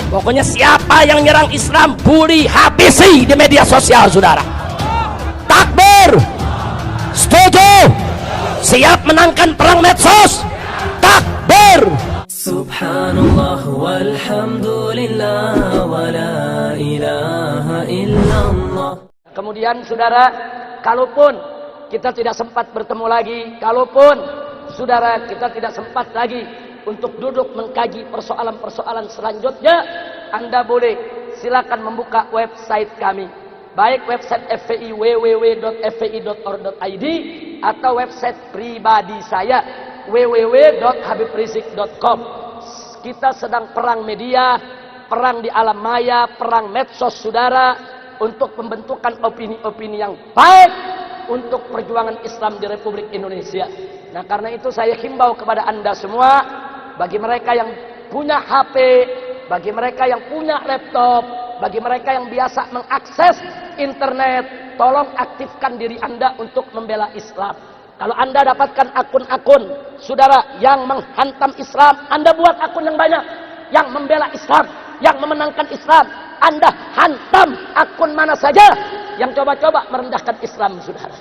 Pokoknya siapa yang nyerang Islam, bully, habisi di media sosial, saudara. Takbir. Setuju. Siap menangkan perang medsos. Takbir. Subhanallah walhamdulillah wa la ilaha illallah. Kemudian saudara, kalaupun kita tidak sempat bertemu lagi, kalaupun saudara kita tidak sempat lagi untuk duduk mengkaji persoalan-persoalan selanjutnya, Anda boleh silakan membuka website kami, baik website FPI www.fpi.org.id atau website pribadi saya www.habibrizieq.com. Kita sedang perang media, perang di alam maya, perang medsos, saudara, untuk pembentukan opini-opini yang baik untuk perjuangan Islam di Republik Indonesia. Nah, karena itu saya himbau kepada Anda semua, bagi mereka yang punya HP, bagi mereka yang punya laptop, bagi mereka yang biasa mengakses internet, tolong aktifkan diri Anda untuk membela Islam. Kalau Anda dapatkan akun-akun saudara yang menghantam Islam, Anda buat akun yang banyak yang membela Islam, yang memenangkan Islam. Anda hantam akun mana saja yang coba-coba merendahkan Islam, saudara.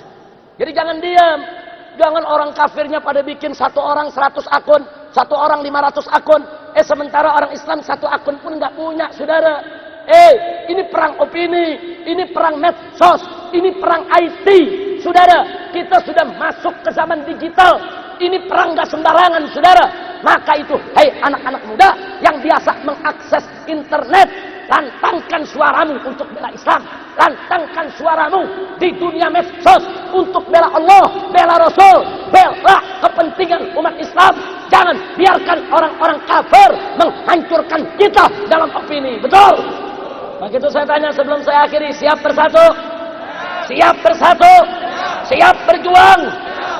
Jadi jangan diam. Jangan orang kafirnya pada bikin satu orang 100 akun, satu orang 500 akun. Sementara orang Islam satu akun pun nggak punya, saudara. Ini perang opini, ini perang medsos, ini perang IT, saudara. Kita sudah masuk ke zaman digital. Ini perang nggak sembarangan, saudara. Maka itu, hei anak-anak muda yang biasa mengakses internet, lantangkan suaramu untuk bela Islam, lantangkan suaramu di dunia medsos untuk bela Allah, bela Rasul, bela kepentingan umat Islam. Jangan biarkan orang-orang kafir menghancurkan kita dalam opini. Betul? Begitu saya tanya sebelum saya akhiri, siap bersatu? Siap bersatu? Siap berjuang?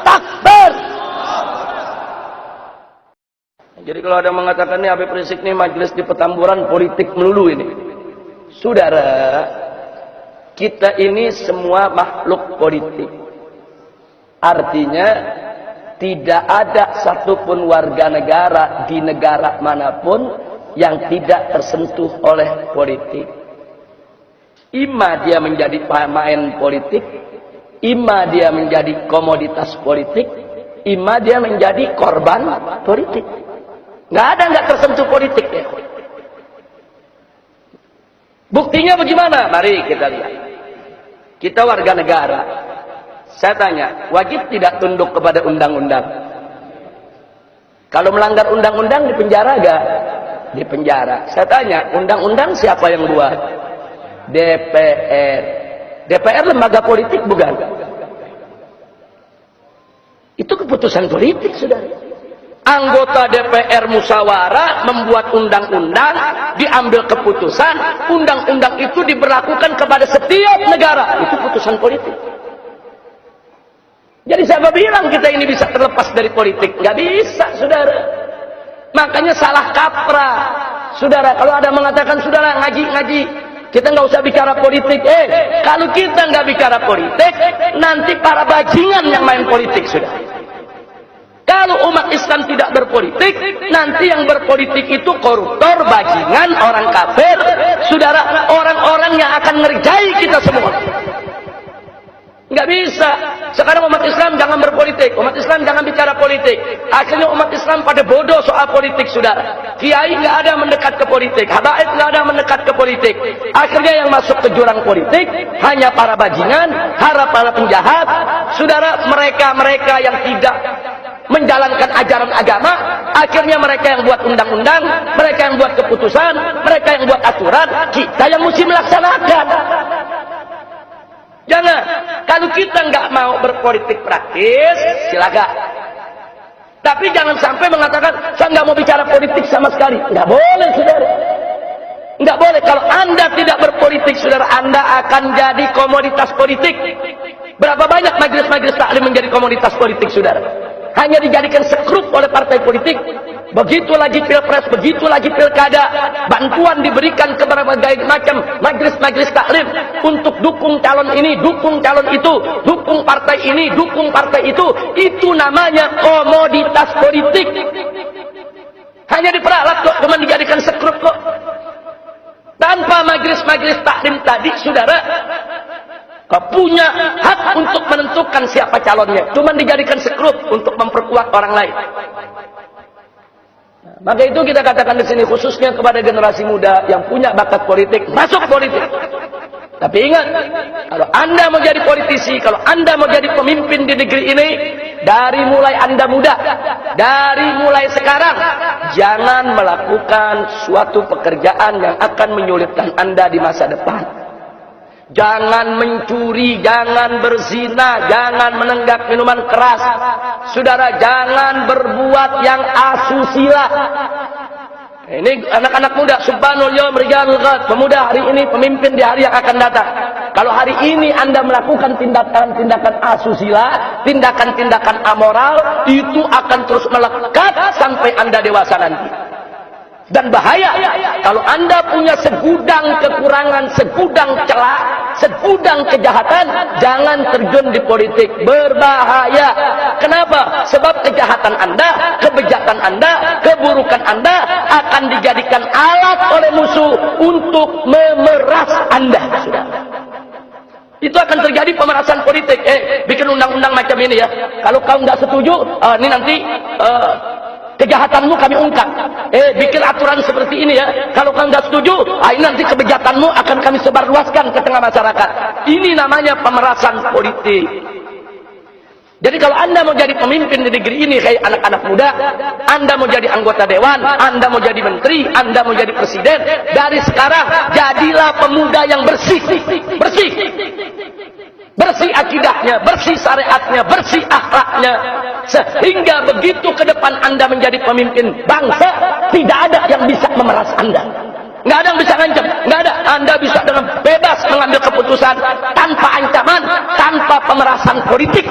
Takbir! Jadi kalau ada yang mengatakan ini Habib Rizieq ini majelis di Petamburan politik melulu ini. Saudara, kita ini semua makhluk politik. Artinya tidak ada satupun warga negara di negara manapun yang tidak tersentuh oleh politik. Ima dia menjadi pemain politik, ima dia menjadi komoditas politik, ima dia menjadi korban politik. Nggak ada nggak tersentuh politik ya. Buktinya bagaimana? Mari kita lihat. Kita warga negara. Saya tanya, wajib tidak tunduk kepada undang-undang? Kalau melanggar undang-undang dipenjara nggak? Dipenjara. Saya tanya, undang-undang siapa yang buat? DPR. DPR lembaga politik bukan? Itu keputusan politik, saudara. Anggota DPR musyawarah membuat undang-undang, diambil keputusan, undang-undang itu diberlakukan kepada setiap negara. Itu putusan politik. Jadi siapa bilang kita ini bisa terlepas dari politik? Nggak bisa, saudara. Makanya salah kaprah, saudara. Kalau ada mengatakan, saudara ngaji-ngaji, kita nggak usah bicara politik. Kalau kita nggak bicara politik, nanti para bajingan yang main politik, saudara. Kalau umat Islam tidak berpolitik, nanti yang berpolitik itu koruptor, bajingan, orang kafir, saudara, orang-orang yang akan ngerjai kita semua. Nggak bisa. Sekarang umat Islam jangan berpolitik, umat Islam jangan bicara politik. Akhirnya umat Islam pada bodoh soal politik, saudara. Kiai nggak ada mendekat ke politik, habaib nggak ada mendekat ke politik. Akhirnya yang masuk ke jurang politik hanya para bajingan, para penjahat, saudara. Mereka yang tidak menjalankan ajaran agama, akhirnya mereka yang buat undang-undang, mereka yang buat keputusan, mereka yang buat aturan, kita yang mesti melaksanakan. Jangan, kalau kita nggak mau berpolitik praktis, silakan. Tapi jangan sampai mengatakan, saya nggak mau bicara politik sama sekali. Nggak boleh, saudara. Nggak boleh. Kalau Anda tidak berpolitik, saudara, Anda akan jadi komoditas politik. Berapa banyak majelis-majelis taklim menjadi komoditas politik, saudara? Hanya dijadikan sekrup oleh partai politik. Begitu lagi pilpres, begitu lagi pilkada, bantuan diberikan kepada berbagai macam majelis-majelis taklim untuk dukung calon ini, dukung calon itu, dukung partai ini, dukung partai itu. Itu namanya komoditas politik. Hanya diperalat kok, cuma dijadikan sekrup kok. Tanpa majelis-majelis taklim tadi, saudara, kau punya hak untuk menentukan siapa calonnya. Cuma dijadikan sekrup untuk memperkuat orang lain. Maka itu kita katakan di sini khususnya kepada generasi muda yang punya bakat politik, masuk politik. Tapi ingat, kalau Anda mau jadi politisi, kalau Anda mau jadi pemimpin di negeri ini, dari mulai Anda muda, dari mulai sekarang, jangan melakukan suatu pekerjaan yang akan menyulitkan Anda di masa depan. Jangan mencuri, jangan berzina, jangan menenggak minuman keras. Saudara, jangan berbuat yang asusila. Ini anak-anak muda, subhanul yawm rijalul ghad, pemuda hari ini, pemimpin di hari yang akan datang. Kalau hari ini Anda melakukan tindakan-tindakan asusila, tindakan-tindakan amoral, itu akan terus melekat sampai Anda dewasa nanti. Dan bahaya, kalau Anda punya segudang kekurangan, segudang celah, segudang kejahatan, jangan terjun di politik. Berbahaya. Kenapa? Sebab kejahatan Anda, kebejatan Anda, keburukan Anda akan dijadikan alat oleh musuh untuk memeras Anda. Itu akan terjadi pemerasan politik. Bikin undang-undang macam ini ya. Kalau kau nggak setuju, ini nanti kejahatanmu kami ungkap. Bikin aturan seperti ini ya. Kalau kau nggak setuju, ini nanti kebejatanmu akan kami sebarluaskan ke tengah masyarakat. Ini namanya pemerasan politik. Jadi kalau Anda mau jadi pemimpin di negeri ini kayak anak-anak muda, Anda mau jadi anggota dewan, Anda mau jadi menteri, Anda mau jadi presiden, dari sekarang jadilah pemuda yang bersih. Bersih. Bersih akidahnya, bersih syariatnya, bersih akhlaknya. Sehingga begitu ke depan Anda menjadi pemimpin bangsa, tidak ada yang bisa memeras Anda. Nggak ada yang bisa ngancam, nggak ada. Anda bisa dengan bebas mengambil keputusan tanpa ancaman, tanpa pemerasan politik.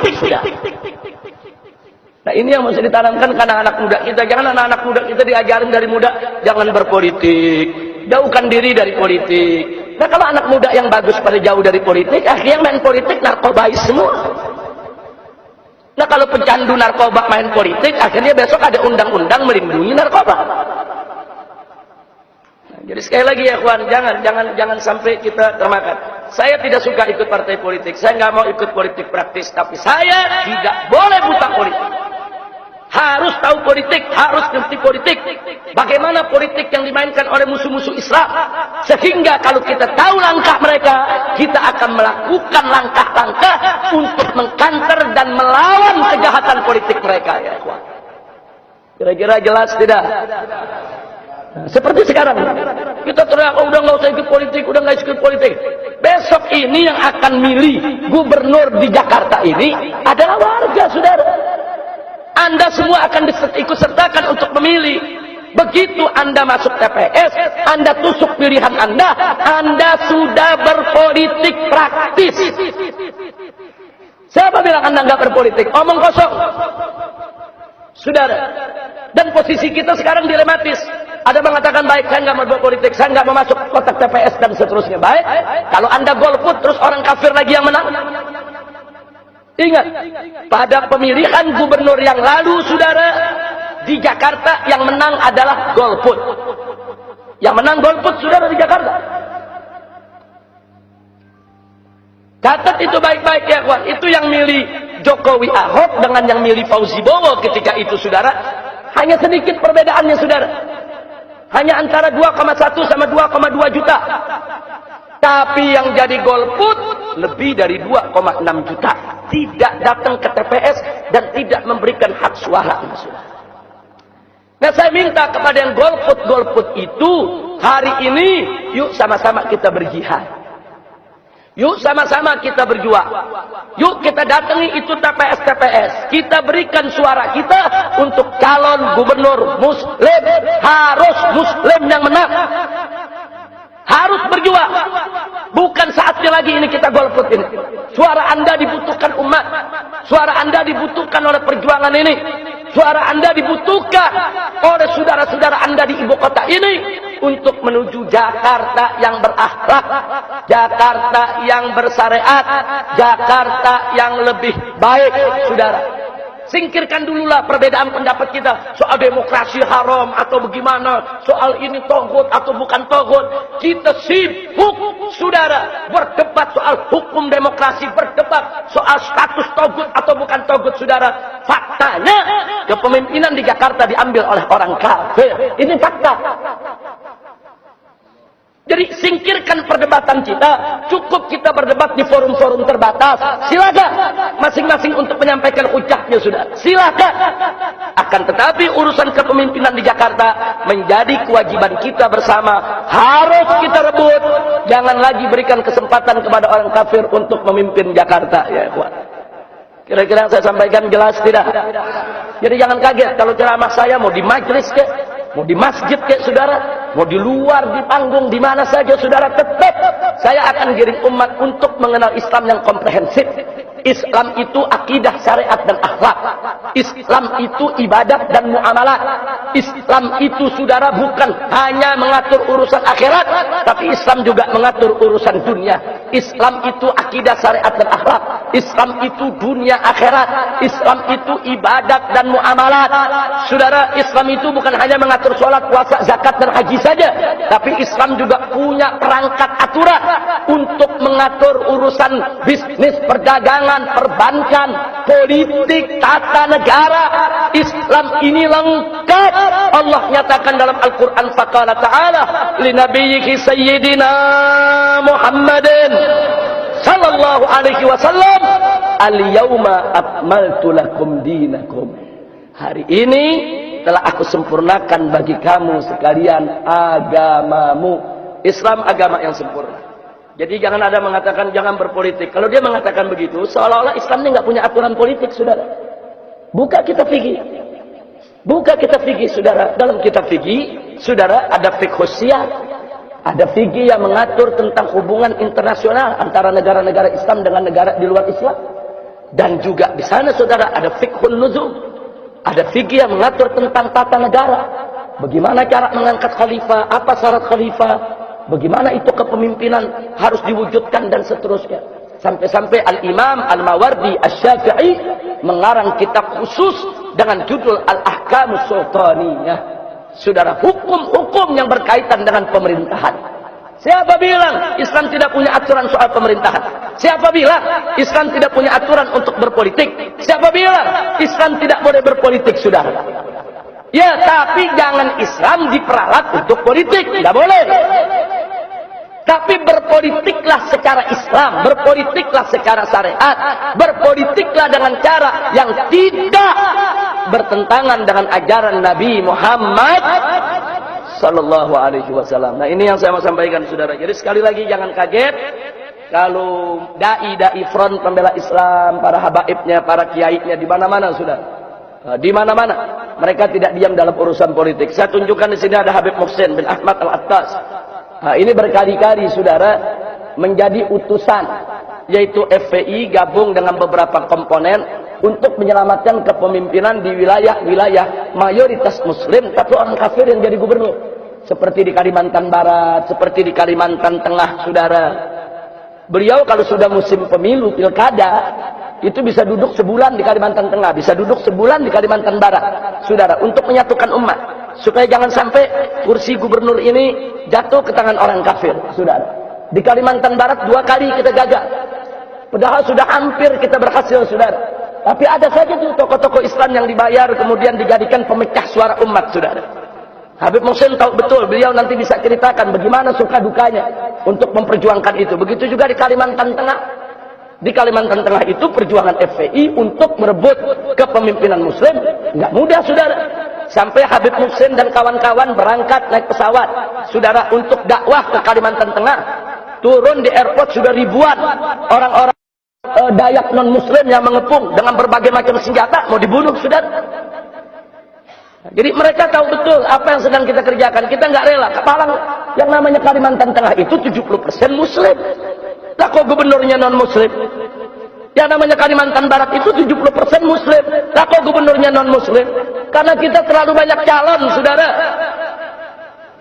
Nah ini yang mesti ditanamkan ke anak-anak muda kita. Jangan anak-anak muda kita diajarin dari muda, jangan berpolitik, jauhkan diri dari politik. Nah kalau anak muda yang bagus pada jauh dari politik, akhirnya main politik narkobais semua. Nah kalau pecandu narkoba main politik, akhirnya besok ada undang-undang melindungi narkoba. Jadi sekali lagi ya kawan, jangan sampai kita termakan. Saya tidak suka ikut partai politik. Saya nggak mau ikut politik praktis, tapi saya tidak boleh buta politik. Harus tahu politik, harus ngerti politik. Bagaimana politik yang dimainkan oleh musuh-musuh Islam. Sehingga kalau kita tahu langkah mereka, kita akan melakukan langkah-langkah untuk mengkanter dan melawan kejahatan politik mereka ya kawan. Kira-kira jelas tidak? Seperti sekarang kita teriak, udah nggak usah ikut politik, udah nggak ikut politik. Besok ini yang akan milih gubernur di Jakarta ini adalah warga, saudara. Anda semua akan ikut sertakan untuk memilih. Begitu Anda masuk TPS, Anda tusuk pilihan Anda sudah berpolitik praktis. Siapa bilang Anda nggak berpolitik? Omong kosong, saudara. Dan posisi kita sekarang dilematis. Ada mengatakan baik, saya nggak mau berpolitik, saya nggak mau masuk kotak TPS dan seterusnya. Baik, kalau Anda golput terus orang kafir lagi yang menang. Ingat, pada pemilihan gubernur yang lalu, saudara, di Jakarta yang menang adalah golput. Yang menang golput, saudara, di Jakarta. Catat itu baik-baik ya kawan. Itu yang milih Jokowi Ahok dengan yang milih Fauzi Bowo ketika itu, saudara. Hanya sedikit perbedaannya, saudara. Hanya antara 2,1 sama 2,2 juta. Tapi yang jadi golput lebih dari 2,6 juta. Tidak datang ke TPS dan tidak memberikan hak suara. Nah saya minta kepada yang golput-golput itu, hari ini yuk sama-sama kita berjihad. Yuk sama-sama kita berjuang. Yuk kita datangi itu TPS-TPS. Kita berikan suara kita untuk calon gubernur muslim. Harus muslim yang menang. Harus berjuang. Bukan saatnya lagi ini kita golput ini. Suara Anda dibutuhkan umat. Suara Anda dibutuhkan oleh perjuangan ini. Suara Anda dibutuhkan oleh saudara-saudara Anda di ibu kota ini untuk menuju Jakarta yang berakhlak, Jakarta yang bersyariat, Jakarta yang lebih baik, saudara. Singkirkan dululah perbedaan pendapat kita soal demokrasi haram atau bagaimana, soal ini togut atau bukan togut. Kita sibuk, saudara, berdebat soal hukum demokrasi, berdebat soal status togut atau bukan togut, saudara. Faktanya, kepemimpinan di Jakarta diambil oleh orang kafir. Ini fakta. Jadi singkirkan perdebatan kita, cukup kita berdebat di forum-forum terbatas. Silakan masing-masing untuk menyampaikan hujahnya, sudah. Silakan. Akan tetapi urusan kepemimpinan di Jakarta menjadi kewajiban kita bersama. Harus kita rebut. Jangan lagi berikan kesempatan kepada orang kafir untuk memimpin Jakarta, ya ikhwan. Kira-kira yang saya sampaikan jelas tidak? Jadi jangan kaget kalau ceramah saya mau di majelis kek, mau di masjid kek, saudara, mau di luar, di panggung, di mana saja, saudara, tetap saya akan giring umat untuk mengenal Islam yang komprehensif. Islam itu akidah, syariat, dan akhlak. Islam itu ibadat dan muamalah. Islam itu, saudara, bukan hanya mengatur urusan akhirat, tapi Islam juga mengatur urusan dunia. Islam itu akidah, syariat, dan akhlak. Islam itu dunia akhirat. Islam itu ibadat dan muamalat. Saudara, Islam itu bukan hanya mengatur sholat, puasa, zakat, dan haji saja, tapi Islam juga punya perangkat aturan untuk mengatur urusan bisnis, perdagangan, perbankan, politik, tata negara. Islam ini lengkap. Allah nyatakan dalam Al-Quran, faqala ta'ala li nabiyyihi sayyidina Muhammadin sallallahu alaihi wasallam, al-yawma akmaltu lakum dinakum. Hari ini telah aku sempurnakan bagi kamu sekalian agamamu. Islam agama yang sempurna. Jadi jangan ada mengatakan jangan berpolitik. Kalau dia mengatakan begitu, seolah-olah Islam ini nggak punya aturan politik, saudara. Buka kitab fikih. Buka kitab fikih, saudara. Dalam kitab fikih, saudara, ada fiqh syiah. Ada fikih yang mengatur tentang hubungan internasional antara negara-negara Islam dengan negara di luar Islam. Dan juga di sana, saudara, ada fiqhun nuzul. Ada fikih yang mengatur tentang tata negara. Bagaimana cara mengangkat khalifah, apa syarat khalifah, bagaimana itu kepemimpinan harus diwujudkan, dan seterusnya. Sampai-sampai Al-Imam Al-Mawardi Asy-Syafi'i mengarang kitab khusus dengan judul Al-Ahkamus Sultaniyah. Saudara, hukum-hukum yang berkaitan dengan pemerintahan. Siapa bilang Islam tidak punya aturan soal pemerintahan? Siapa bilang Islam tidak punya aturan untuk berpolitik? Siapa bilang Islam tidak boleh berpolitik, saudara? Ya, tapi jangan Islam diperalat untuk politik. Tidak boleh. Tapi berpolitiklah secara Islam, berpolitiklah secara syariat, berpolitiklah dengan cara yang tidak bertentangan dengan ajaran Nabi Muhammad sallallahu alaihi wasallam. Nah, ini yang saya mau sampaikan, saudara. Jadi sekali lagi jangan kaget kalau dai-dai front pembela Islam, para habaibnya, para kiainya di mana-mana, saudara. Di mana-mana mereka tidak diam dalam urusan politik. Saya tunjukkan di sini ada Habib Muhsin bin Ahmad Al-Attas. Ini berkali-kali, saudara, menjadi utusan, yaitu FPI gabung dengan beberapa komponen untuk menyelamatkan kepemimpinan di wilayah-wilayah mayoritas muslim tapi orang kafir yang jadi gubernur, seperti di Kalimantan Barat, seperti di Kalimantan Tengah, saudara. Beliau kalau sudah musim pemilu pilkada itu bisa duduk sebulan di Kalimantan Tengah, bisa duduk sebulan di Kalimantan Barat, saudara, untuk menyatukan umat supaya jangan sampai kursi gubernur ini jatuh ke tangan orang kafir, saudara. Di Kalimantan Barat 2 kali kita gagal, padahal sudah hampir kita berhasil, saudara. Tapi ada saja tuh tokoh-tokoh Islam yang dibayar kemudian dijadikan pemecah suara umat, saudara. Habib Muhsin tahu betul, beliau nanti bisa ceritakan bagaimana suka dukanya untuk memperjuangkan itu. Begitu juga di Kalimantan Tengah. Di Kalimantan Tengah itu perjuangan FPI untuk merebut kepemimpinan muslim nggak mudah, saudara. Sampai Habib Muhsin dan kawan-kawan berangkat naik pesawat, saudara, untuk dakwah ke Kalimantan Tengah. Turun di airport sudah ribuan orang-orang Dayak non-muslim yang mengepung dengan berbagai macam senjata mau dibunuh, saudara. Jadi mereka tahu betul apa yang sedang kita kerjakan. Kita nggak rela. Kepalang yang namanya Kalimantan Tengah itu 70% muslim. Lah kok gubernurnya non-muslim? Yang namanya Kalimantan Barat itu 70% muslim. Lah kok gubernurnya non-muslim? Karena kita terlalu banyak calon, saudara.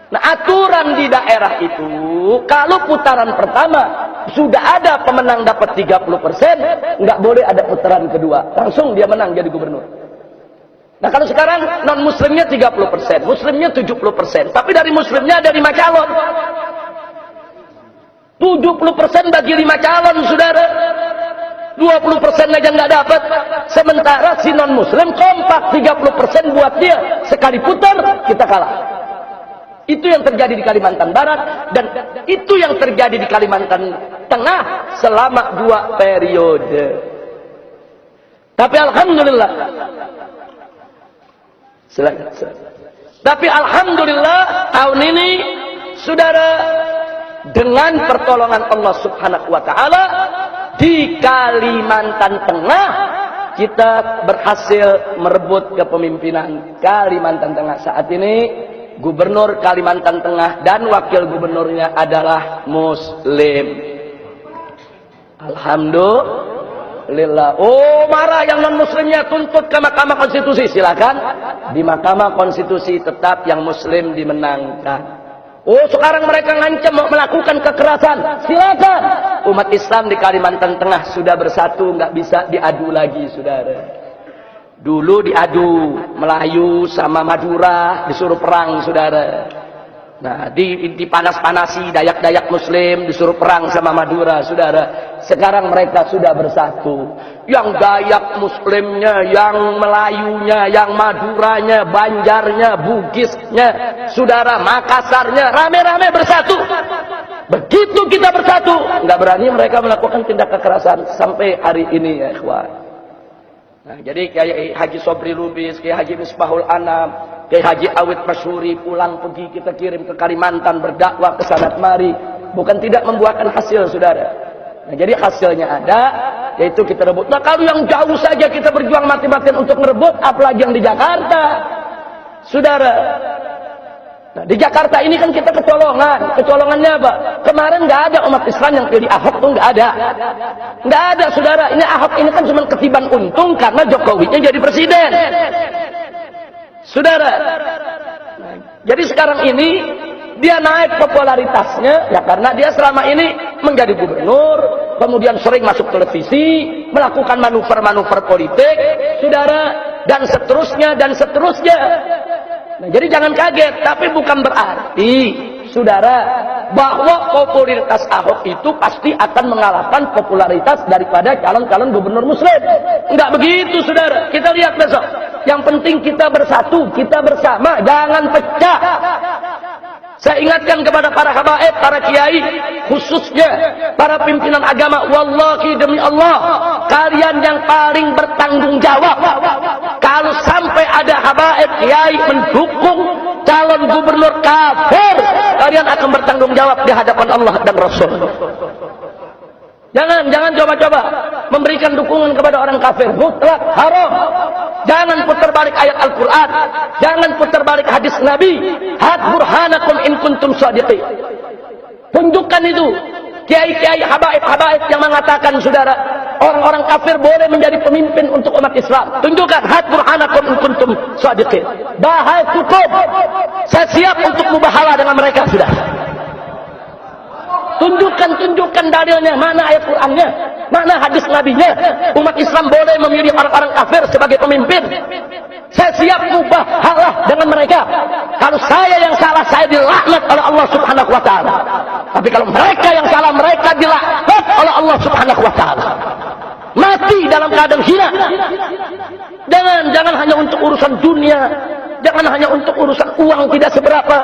Nah, aturan di daerah itu, kalau putaran pertama sudah ada pemenang dapat 30%, nggak boleh ada putaran kedua. Langsung dia menang jadi gubernur. Nah kalau sekarang non muslimnya 30%, muslimnya 70%, tapi dari muslimnya ada 5 calon. 70% bagi 5 calon, saudara. 20% aja nggak dapat. Sementara si non muslim kompak 30% buat dia. Sekali putar kita kalah. Itu yang terjadi di Kalimantan Barat, dan itu yang terjadi di Kalimantan Tengah selama 2 periode. Tapi alhamdulillah, tahun ini, saudara, dengan pertolongan Allah Subhanahu wa Ta'ala, di Kalimantan Tengah kita berhasil merebut kepemimpinan Kalimantan Tengah. Saat ini Gubernur Kalimantan Tengah dan wakil gubernurnya adalah muslim. Alhamdulillah. Oh, marah yang non muslimnya, tuntut ke Mahkamah Konstitusi. Silakan. Di Mahkamah Konstitusi tetap yang muslim dimenangkan. Oh, sekarang mereka ngancam mau melakukan kekerasan. Silakan. Umat Islam di Kalimantan Tengah sudah bersatu, nggak bisa diadu lagi, saudara. Dulu diadu Melayu sama Madura, disuruh perang, saudara. Nah, dipanas-panasi Dayak-Dayak Muslim, disuruh perang sama Madura, saudara. Sekarang mereka sudah bersatu. Yang Dayak Muslimnya, yang Melayunya, yang Maduranya, Banjarnya, Bugisnya, saudara, Makassarnya, rame-rame bersatu. Begitu kita bersatu, nggak berani mereka melakukan tindak kekerasan sampai hari ini, ya ikhwan. Nah, jadi kayak Haji Sobri Lubis, kayak Haji Misbahul Anam, kayak Haji Awit Masyuri pulang pergi kita kirim ke Kalimantan berdakwah ke sana kemari, bukan tidak membuahkan hasil, saudara. Nah, jadi hasilnya ada, yaitu kita rebut. Nah, kalau yang jauh saja kita berjuang mati-matian untuk merebut, apalagi yang di Jakarta, saudara. Nah, di Jakarta ini kan kita kecolongan. Kecolongannya apa? Kemarin nggak ada umat Islam yang pilih Ahok tuh, nggak ada. Nggak ada, saudara. Ini Ahok ini kan cuma ketiban untung karena Jokowinya jadi presiden, saudara. Nah, jadi sekarang ini dia naik popularitasnya ya karena dia selama ini menjadi gubernur, kemudian sering masuk televisi, melakukan manuver-manuver politik, saudara, dan seterusnya dan seterusnya. Nah, jadi jangan kaget, tapi bukan berarti, saudara, bahwa popularitas Ahok itu pasti akan mengalahkan popularitas daripada calon-calon gubernur muslim. Enggak begitu, saudara. Kita lihat besok. Yang penting kita bersatu, kita bersama, jangan pecah. Saya ingatkan kepada para habaib, para kiai, khususnya para pimpinan agama, wallahi demi Allah, kalian yang paling bertanggung jawab. Kalau sampai ada habaib kiai mendukung calon gubernur kafir, kalian akan bertanggung jawab di hadapan Allah dan Rasul. Jangan coba-coba memberikan dukungan kepada orang kafir, mutlak haram. Jangan putar balik ayat Al-Quran, jangan putar balik hadis Nabi. Hat burhanakum in kuntum shadiqin. Tunjukkan itu. Kiai-kiai habaib yang mengatakan, saudara, orang-orang kafir boleh menjadi pemimpin untuk umat Islam. Tunjukkan hat burhanakum in kuntum shadiqin. Bahai cukup. Saya siap untuk mubahala dengan mereka, sudah. Tunjukkan dalilnya, mana ayat Qur'annya, mana hadis Nabinya. Umat Islam boleh memilih orang-orang kafir sebagai pemimpin. Saya siap mubahalah dengan mereka. Kalau saya yang salah, saya dilaknat oleh Allah Subhanahu wa Ta'ala. Tapi kalau mereka yang salah, mereka dilaknat oleh Allah Subhanahu wa Ta'ala. Mati dalam keadaan hina. Jangan hanya untuk urusan dunia. Jangan hanya untuk urusan uang tidak seberapa.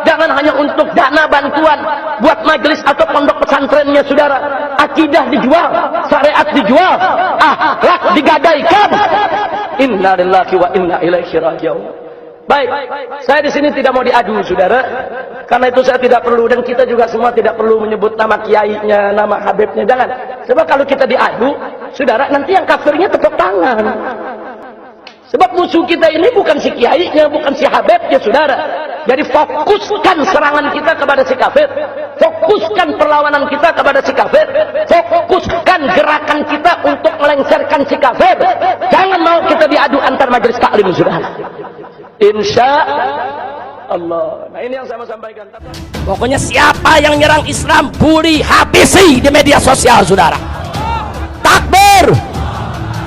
Jangan hanya untuk dana bantuan buat majelis atau pondok pesantrennya, saudara. Akidah dijual, syariat dijual, akhlak digadaikan. Inna lillahi wa inna ilaihi raji'un. Baik, saya di sini tidak mau diadu, saudara. Karena itu saya tidak perlu, dan kita juga semua tidak perlu menyebut nama kiainya, nama habibnya. Jangan. Sebab kalau kita diadu, saudara, nanti yang kafirnya tepuk tangan. Sebab musuh kita ini bukan si kiainya, bukan si habibnya, saudara. Jadi fokuskan serangan kita kepada si kafir. Fokuskan perlawanan kita kepada si kafir. Fokuskan gerakan kita untuk melengsarkan si kafir. Jangan mau kita diadu antar majelis taklim, saudara. Insya Allah. Nah, ini yang saya mau sampaikan. Pokoknya siapa yang nyerang Islam, bully, habisi di media sosial, saudara. Takbir.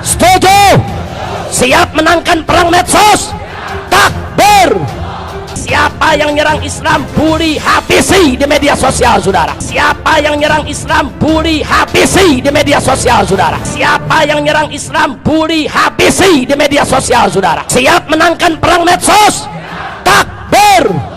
Setuju. Siap menangkan perang medsos. Takbir. Siapa yang nyerang Islam, bully, habisi di media sosial, saudara. Siapa yang nyerang Islam, bully, habisi di media sosial, saudara. Siapa yang nyerang Islam, bully, habisi di media sosial, saudara. Siap menangkan perang medsos. Takbir.